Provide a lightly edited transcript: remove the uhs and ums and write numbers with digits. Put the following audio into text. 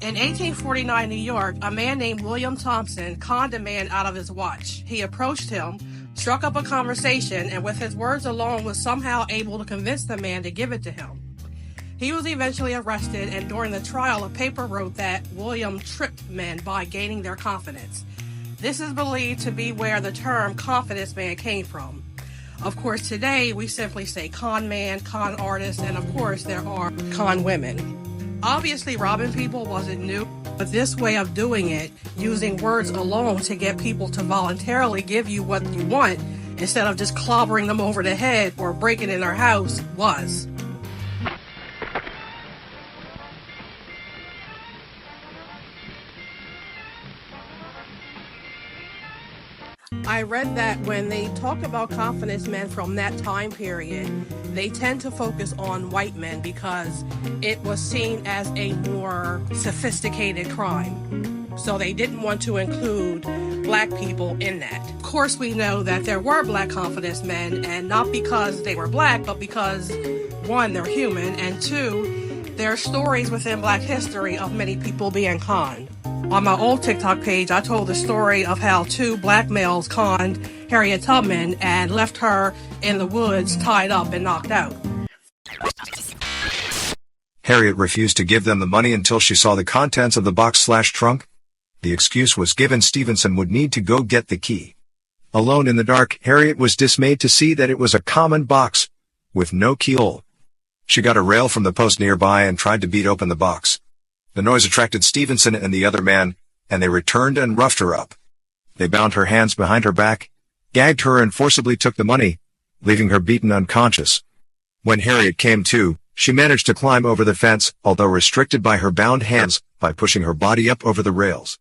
In 1849 New York, a man named William Thompson conned a man out of his watch. He approached him, struck up a conversation, and with his words alone was somehow able to convince the man to give it to him. He was eventually arrested, and during the trial, a paper wrote that William tricked men by gaining their confidence. This is believed to be where the term confidence man came from. Of course, today we simply say con man, con artist, and of course there are con women. Obviously, robbing people wasn't new, but this way of doing it, using words alone to get people to voluntarily give you what you want instead of just clobbering them over the head or breaking in their house, was. I read that when they talk about confidence men from that time period, they tend to focus on white men because it was seen as a more sophisticated crime. So they didn't want to include black people in that. Of course, we know that there were black confidence men, and not because they were black, but because, one, they're human, and two, there are stories within black history of many people being conned. On my old TikTok page, I told the story of how two black males conned Harriet Tubman and left her in the woods tied up and knocked out. Harriet refused to give them the money until she saw the contents of the box/trunk. The excuse was given Stevenson would need to go get the key. Alone in the dark, Harriet was dismayed to see that it was a common box with no keyhole. She got a rail from the post nearby and tried to beat open the box. The noise attracted Stevenson and the other man, and they returned and roughed her up. They bound her hands behind her back, gagged her and forcibly took the money, leaving her beaten unconscious. When Harriet came to, she managed to climb over the fence, although restricted by her bound hands, by pushing her body up over the rails.